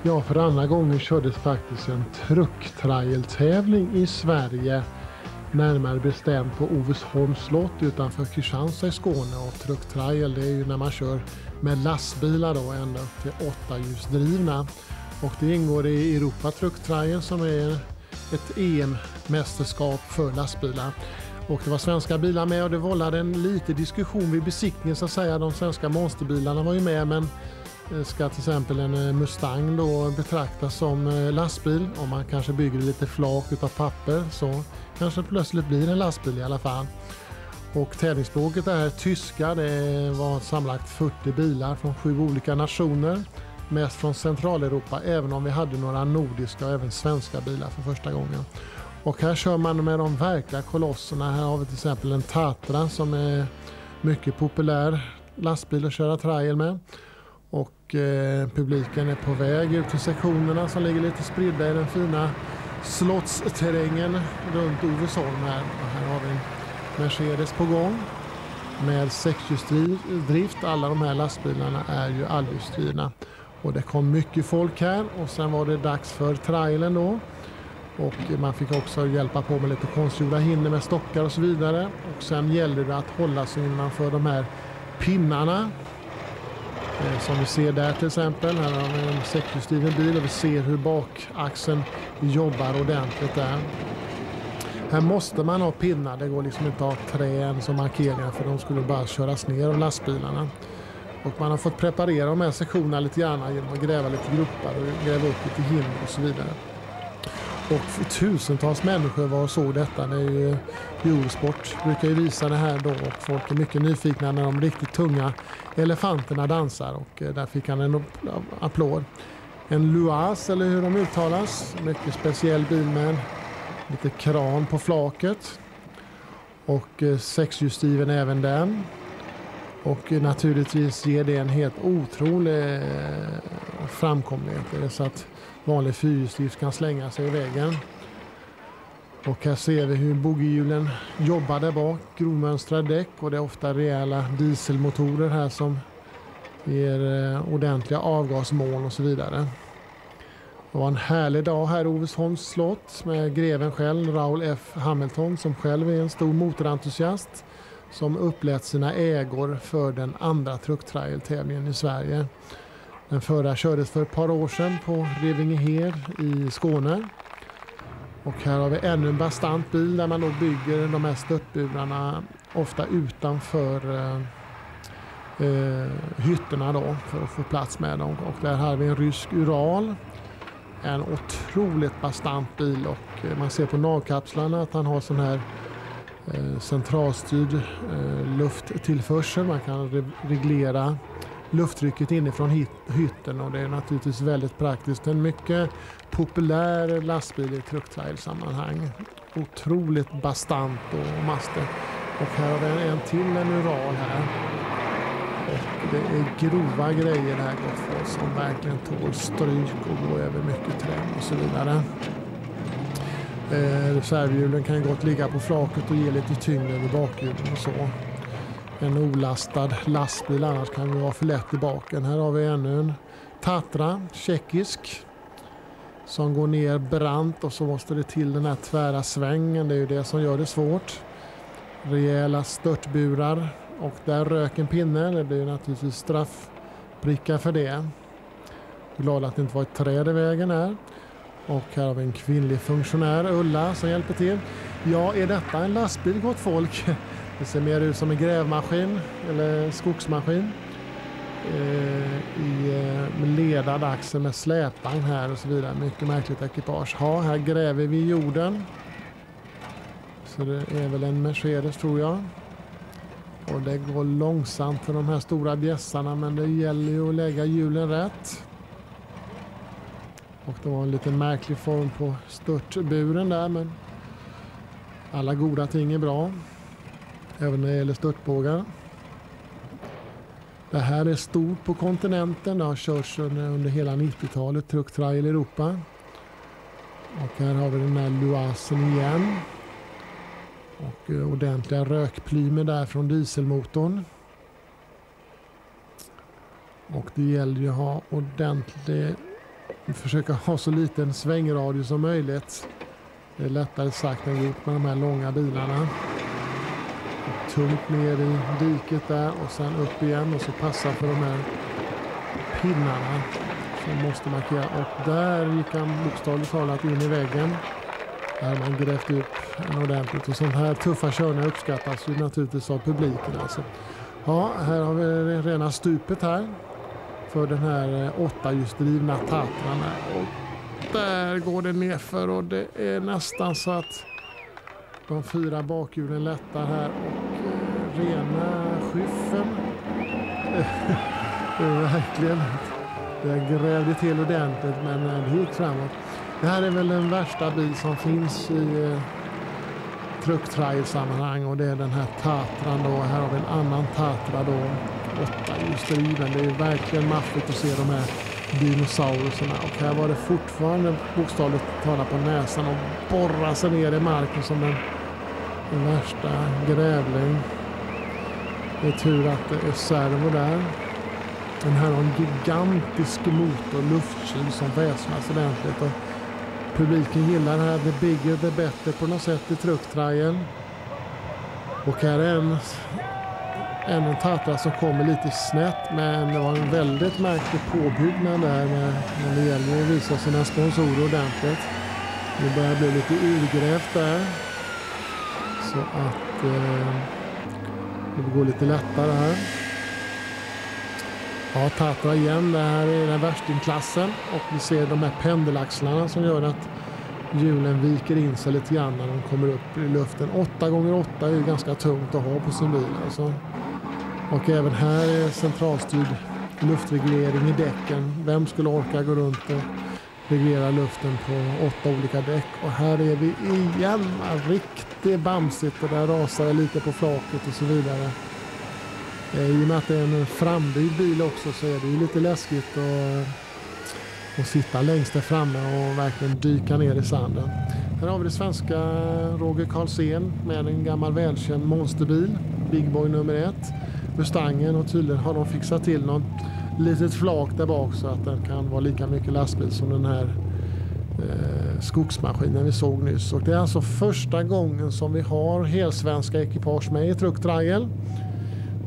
Ja, för andra gången kördes faktiskt en trucktrailtävling i Sverige. Närmare bestämt på Ovesholms slott utanför Kristianstad i Skåne. Och trucktrail, det är ju när man kör med lastbilar då, ända upp till 8-hjulsdrivna. Och det ingår i Europa Trucktrail som är ett EM-mästerskap för lastbilar. Och det var svenska bilar med och det vållade en liten diskussion vid besiktningen så att säga. De svenska monsterbilarna var ju med, men ska till exempel en Mustang då betraktas som lastbil. Om man kanske bygger lite flak utav papper så kanske det plötsligt blir en lastbil i alla fall. Och tävlingsspråket är tyska. Det var sammanlagt 40 bilar från 7 olika nationer. Mest från Centraleuropa, även om vi hade några nordiska och även svenska bilar för första gången. Och här kör man med de verkliga kolosserna. Här har vi till exempel en Tatra som är mycket populär lastbil att köra trail med. Och publiken är på väg ut till sektionerna som ligger lite spridda i den fina slottsterrängen runt Ovesholm här. Och här har vi en Mercedes på gång med 6-hjulsdrift. Alla de här lastbilarna är ju allhjulsdrivna. Och det kom mycket folk här och sen var det dags för trailen då. Och man fick också hjälpa på med lite konstgjorda hinder med stockar och så vidare. Och sen gällde det att hålla sig innanför de här pinnarna. Som vi ser där till exempel. Här har vi en 6-hjulsdriven bil och vi ser hur bakaxeln jobbar ordentligt där. Här måste man ha pinnar. Det går liksom inte att ha trän som markeringar för de skulle bara köras ner av lastbilarna. Och man har fått preparera de här sektionerna lite grann genom att gräva lite gruppar och gräva upp lite hinder och så vidare. Och tusentals människor var och såg detta. Det är ju Eurosport brukar ju visa det här då och folk är mycket nyfikna när de riktigt tunga elefanterna dansar och där fick han en applåd. En Luas eller hur de uttalas, mycket speciell bil med lite kran på flaket och 6-hjulsdriven även den. Och naturligtvis ger det en helt otrolig framkomlighet. Det är så att vanlig 4-hjulsdrift kan slänga sig i vägen. Och här ser vi hur boggihjulen jobbar där bak. Grovmönstrade däck och det är ofta rejäla dieselmotorer här som ger ordentliga avgasmoln och så vidare. Det var en härlig dag här i Ovesholms slott med greven själv, Raoul F. Hamilton, som själv är en stor motorentusiast som upplät sina ägor för den andra trucktrail-tävlingen i Sverige. Den förra kördes för ett par år sedan på Revingehed i Skåne. Och här har vi ännu en bastant bil där man då bygger de här störtburarna ofta utanför hytterna då för att få plats med dem. Och där har vi en rysk Ural. En otroligt bastant bil och man ser på navkapslarna att han har sån här centralstyrd lufttillförsel. Man kan reglera lufttrycket inifrån hytten och det är naturligtvis väldigt praktiskt. En mycket populär lastbil i trucktrail-sammanhang. Otroligt bastant och master. Och här har vi en till en Ural här. Och det är grova grejer här gott folk som verkligen tål stryk och går över mycket träm och så vidare. Reservhjulen kan gott ligga på flaket och ge lite tyngd över bakhjulen och så. En olastad lastbil annars kan det vara för lätt i baken. Här har vi ännu en Tatra, tjeckisk, som går ner brant och så måste det till den här tvära svängen. Det är ju det som gör det svårt. Rejäla störtburar och där rök en pinne. Det blir naturligtvis straffbricka för det. Glad att det inte var ett träd i vägen här. Och här har vi en kvinnlig funktionär, Ulla, som hjälper till. Ja, är detta en lastbil gott folk? Det ser mer ut som en grävmaskin eller skogsmaskin. Med ledad axel med släpvagn här och så vidare. Mycket märkligt ekipage. Ja, här gräver vi jorden. Så det är väl en Mercedes tror jag. Och det går långsamt för de här stora bjässarna, men det gäller ju att lägga hjulen rätt. Och det var en lite märklig form på störtburen där, men alla goda ting är bra. Även när det gäller störtbågar. Det här är stort på kontinenten. Det har körts under hela 90-talet. Trucktrail i Europa. Och här har vi den här Luasen igen. Och ordentliga rökplymer där från dieselmotorn. Och det gäller ju att ha ordentlig försöka ha så liten svängradie som möjligt. Det är lättare sagt än gjort med de här långa bilarna. Tungt ner i diket där och sen upp igen och så passa för de här pinnarna som måste markera. Och där gick han bokstavligt talat in i väggen. Där har man grävt upp en ordentligt. Och sån här tuffa körningar uppskattas ju naturligtvis av publiken. Alltså. Ja, här har vi rena stupet här för den här 8-hjulsdrivna Tatran. Och där går det nerför och det är nästan så att de 4 bakhjulen lättar här och rena skyffen. Det är verkligen, det grävde till ordentligt men det gick framåt. Det här är väl den värsta bil som finns i trucktrail-sammanhang och det är den här Tatran då. Här har vi en annan Tatra då, 8-hjulsdriven. Det är verkligen maffigt att se de här dinosaurierna. Och här var det fortfarande bokstavligt talat på näsan och borra sig ner i marken som den värsta grävling. Det är tur att det är servo där. Den här har en gigantisk motor, luftkyl som väsnas ordentligt. Och publiken gillar här the bigger the better på något sätt i trucktrajen. Och här är en Tatra som kommer lite snett, men det var en väldigt märklig påbyggnad där när det gäller att visa sina sponsorer ordentligt. Det börjar bli lite urgrävt där. Så att det går lite lättare här. Ja, Tatra igen, det här är den värstingklassen och vi ser de här pendelaxlarna som gör att hjulen viker in sig lite grann när de kommer upp i luften. 8x8 är ju ganska tungt att ha på sin bil alltså. Och även här är centralstyrd luftreglering i däcken. Vem skulle orka gå runt och reglera luften på 8 olika däck? Och här är vi igen, riktigt bamsigt och där rasar det lite på flaket och så vidare. I och med att det är en frambyggd bil också så är det ju lite läskigt att sitta längst där framme och verkligen dyka ner i sanden. Här har vi det svenska Roger Karlsén med en gammal välkänd monsterbil, Big Boy nummer 1, Mustangen, och tydligen har de fixat till något litet flak där bak så att den kan vara lika mycket lastbil som den här skogsmaskinen vi såg nyss. Och det är alltså första gången som vi har helsvenska ekipage med i trucktrail.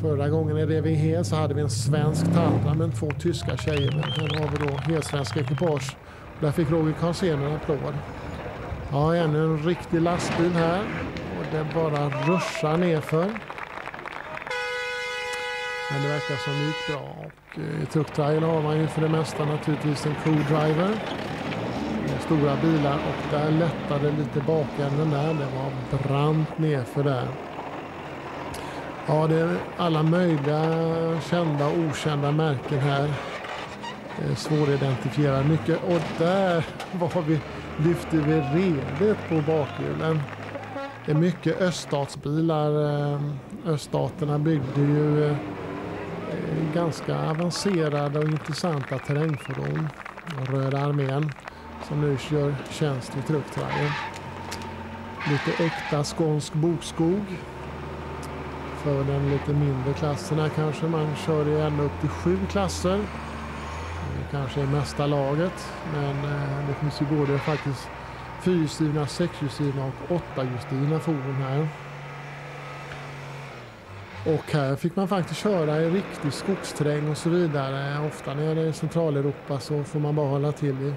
Förra gången i RVH så hade vi en svensk Tatra med 2 tyska tjejer. Men här har vi då helsvenska ekipage. Där fick Roger Karlsén en applåd. Ja, ännu en riktig lastbil här. Och det bara ruschar nerför. Men det verkar som det gick bra. Och i trucktrail har man ju för det mesta naturligtvis en co-driver. Med stora bilar. Och där lättade lite bakänden där. Det var brant nerför där. Ja, det är alla möjliga kända och okända märken här. Svåridentifierade mycket. Och där lyfter vi redet på bakhjulen. Det är mycket öststatsbilar. Öststaterna byggde ju ganska avancerade och intressanta terrängfordon. Röda armén som nu kör tjänst i trucktrajen. Lite äkta skånsk bokskog. För den lite mindre klasserna kanske man kör i ända upp till 7 klasser. Det kanske är mesta laget. Men det finns ju både faktiskt 4-hjulsdrivna, 6-hjulsdrivna och 8-hjulsdrivna fordon här. Och här fick man faktiskt köra i riktig skogsterräng och så vidare. Ofta när det är i Centraleuropa så får man bara hålla till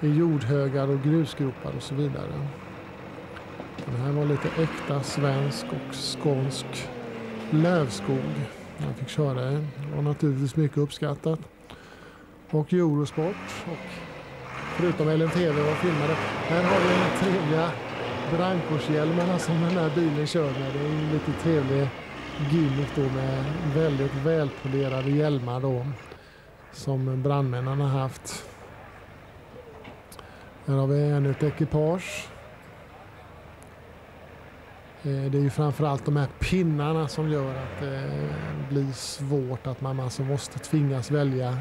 i jordhögar och grusgropar och så vidare. Den här var lite äkta svensk och skånsk lövskog. Jag fick köra det. Det var naturligtvis mycket uppskattat. Och Eurosport. Och förutom LNTV var filmade. Här har vi den trevliga brandkårshjälmarna som den här bilen kör med. Det är en lite trevlig gimmick då med väldigt välpolerade hjälmar då. Som brandmännen har haft. Här har vi ännu ett ekipage. Det är ju framförallt de här pinnarna som gör att det blir svårt, att man alltså måste tvingas välja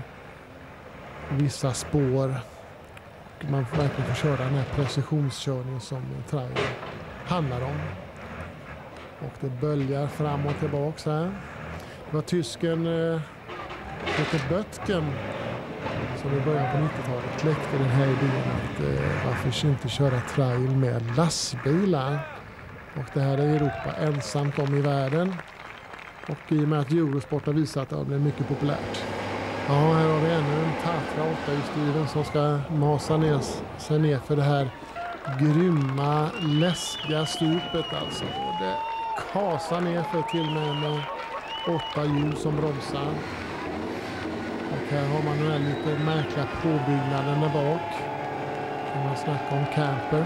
vissa spår. Man får verkligen få köra den här precisionskörningen som trail handlar om. Och det böljar fram och tillbaka här. Det var tysken Peter Böttgen som i början på 90-talet kläckte den här idén att varför inte köra trail med lastbilar. Och det här är Europa ensamt om i världen. Och i och med att Eurosport har visat att det har blivit mycket populärt. Ja, här har vi ännu en Tatra 8-hjulsdriven som ska masa sig ner för det här grymma, läskiga stupet alltså. Och det kasar ner för till med 8 hjul som bromsar. Och här har man den här lite märkliga påbyggnaden där bak. Kan man snacka om camper.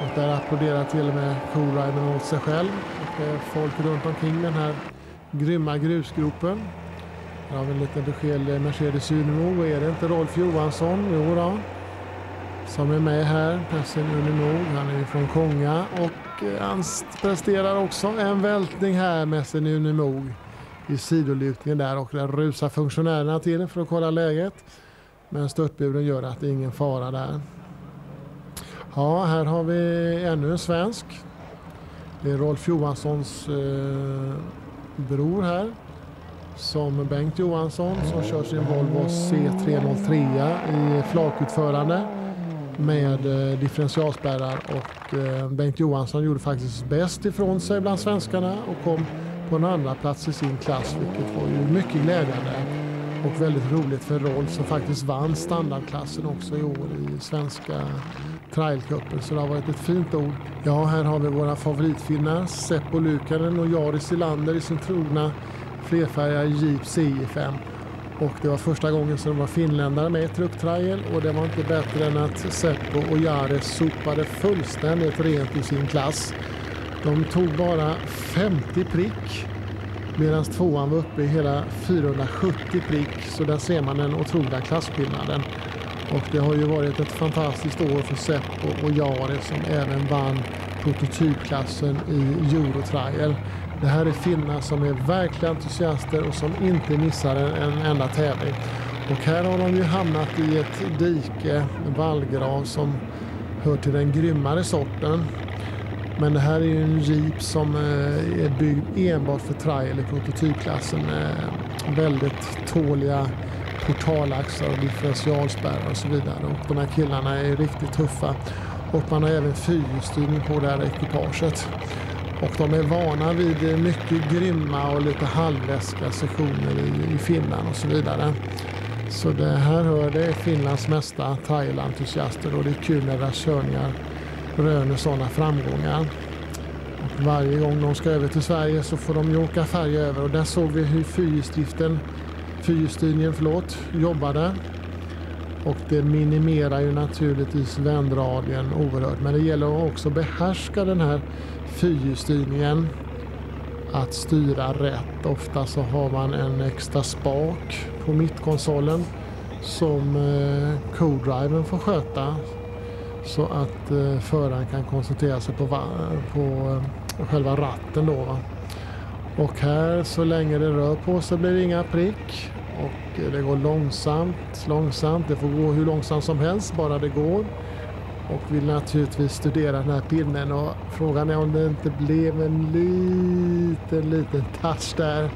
Och där applåderar till och med Co-Driven åt sig själv. Och folk runt omkring den här grymma grusgropen. Här har vi en liten beskedlig Mercedes Unimog. Och är det inte Rolf Johansson? Jo då. Som är med här. Pressen Unimog. Han är ju från Konga. Och han presterar också en vältning här med sin Unimog. I sidolutningen där. Och där rusar funktionärerna till för att kolla läget. Men störtburen gör att det är ingen fara där. Ja, här har vi ännu en svensk. Det är Rolf Johanssons bror här. Som Bengt Johansson som kör sin Volvo C303 i flakutförande. Med differentialspärrar. Och Bengt Johansson gjorde faktiskt bäst ifrån sig bland svenskarna. Och kom på en andra plats i sin klass. Vilket var ju mycket glädjande. Och väldigt roligt för Rolf som faktiskt vann standardklassen också i år i svenska trailcupen. Så det har varit ett fint ord. Ja, här har vi våra favoritfinnar. Seppo Lukanen och Jari Silander i sin trogna flerfärgade Jeep CI5. Och det var första gången som de var finländare med i trucktrail. Och det var inte bättre än att Seppo och Jari sopade fullständigt rent i sin klass. De tog bara 50 prick. Medan tvåan var uppe i hela 470 prick. Så där ser man den otroliga klasskillnaden. Och det har ju varit ett fantastiskt år för Seppo och Jari som även vann prototypklassen i Eurotrail. Det här är finnar som är verkligen entusiaster och som inte missar en enda tävling. Och här har de ju hamnat i ett dike, en vallgrav som hör till den grymmare sorten. Men det här är ju en Jeep som är byggd enbart för trail i prototypklassen med väldigt tåliga portalaxar och differentialspärrar och så vidare. Och de här killarna är riktigt tuffa. Och man har även fyrhjulsstyrning på det här ekipaget. Och de är vana vid mycket grymma och lite halvläskiga sessioner i Finland och så vidare. Så det här hör det är Finlands mesta trailentusiaster och det är kul när deras körningar röner sådana framgångar. Och varje gång de ska över till Sverige så får de ju åka färja över och där såg vi hur fyrhjulsstyrningen jobbade. Och det minimerar ju naturligtvis vändradien oerhört. Men det gäller att också behärska den här fyrhjulsstyrningen. Att styra rätt. Ofta så har man en extra spak på mittkonsolen som Co-Driven får sköta. Så att föraren kan koncentrera sig på själva ratten då. Va? Och här så länge det rör på så blir det inga prick. Och det går långsamt. Det får gå hur långsamt som helst, bara det går. Och vill naturligtvis studera den här pinnen. Och frågan är om det inte blev en liten touch där.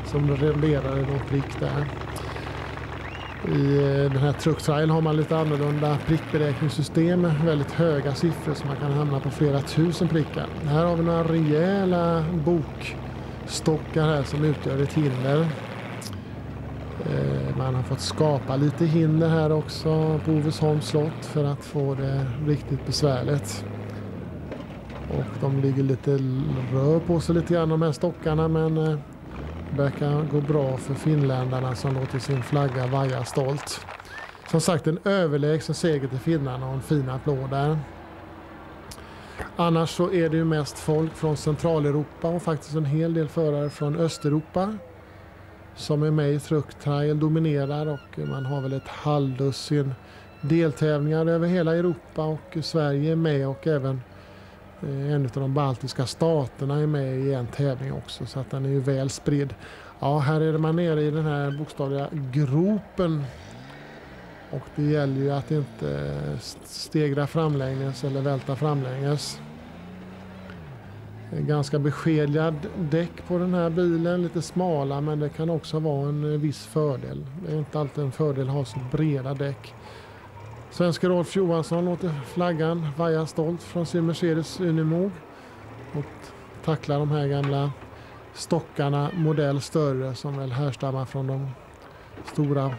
Som renderade någon prick där. I den här trucktrail har man lite annorlunda prickberäkningssystem. Väldigt höga siffror så man kan hamna på flera tusen prickar. Här har vi några rejäla bokstockar här som utgör ett hinder. Man har fått skapa lite hinder här också på Ovesholms slott för att få det riktigt besvärligt. Och de ligger lite rör på sig lite grann de här stockarna men det verkar gå bra för finländarna som låter sin flagga vaja stolt. Som sagt en överlägsen seger till finnarna och en fin applåd där. Annars så är det ju mest folk från Centraleuropa och faktiskt en hel del förare från Östeuropa. Som är med i trucktrail dominerar och man har väl ett halvdussin deltävlingar över hela Europa och Sverige är med och även en av de baltiska staterna är med i en tävling också så att den är ju väl spridd. Ja, här är man nere i den här bokstavliga gropen och det gäller ju att inte stegra framlänges eller välta framlänges. Ganska beskedjad däck på den här bilen, lite smala, men det kan också vara en viss fördel. Det är inte alltid en fördel att ha så breda däck. Svenske Rolf Johansson låter flaggan vaja stolt från sin Mercedes Unimog och tacklar de här gamla stockarna modell större som väl härstammar från de stora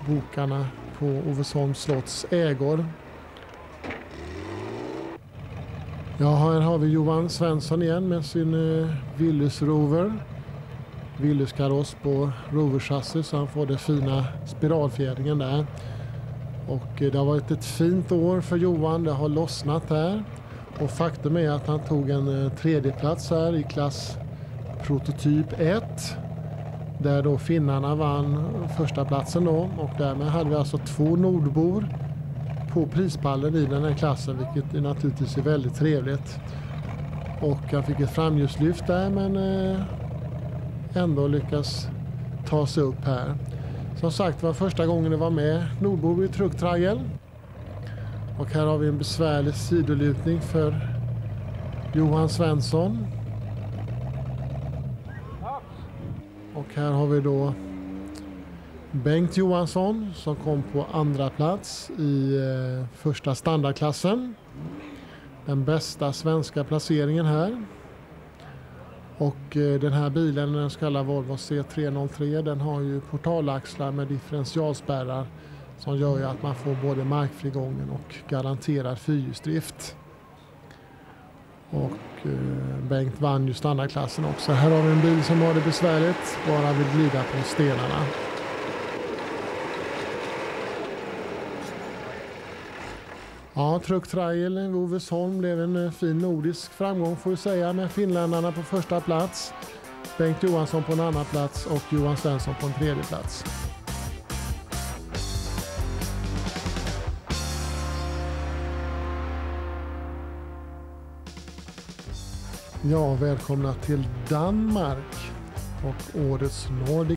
bokarna på Ovesholms slotts ägor. Ja, här har vi Johan Svensson igen med sin Willys Rover. Willys kaross på Rover-chassi, så han får det fina spiralfjädringen där. Och det har varit ett fint år för Johan, det har lossnat här. Och faktum är att han tog en tredje plats här i klass prototyp 1. Där då finnarna vann första platsen då. Och därmed hade vi alltså 2 nordbor på prispallen i den här klassen, vilket naturligtvis är väldigt trevligt. Och han fick ett framhjulslyft där, men ändå lyckas ta sig upp här. Som sagt, det var första gången det var med nordbor i Truck Trial. Och här har vi en besvärlig sidolutning för Johan Svensson. Och här har vi då Bengt Johansson som kom på andra plats i första standardklassen. Den bästa svenska placeringen här. Och den här bilen, den så kallade Volvo C303, den har ju portalaxlar med differentialspärrar som gör ju att man får både markfrigången och garanterad fyrhjulsdrift. Och Bengt vann ju standardklassen också. Här har vi en bil som har det besvärligt, bara vill glida på stenarna. Ja, Truck Trial i Ovesholm blev en fin nordisk framgång får vi säga, med finländarna på första plats, Bengt Johansson på en annan plats och Johan Svensson på en tredje plats. Ja, välkomna till Danmark och årets Nordic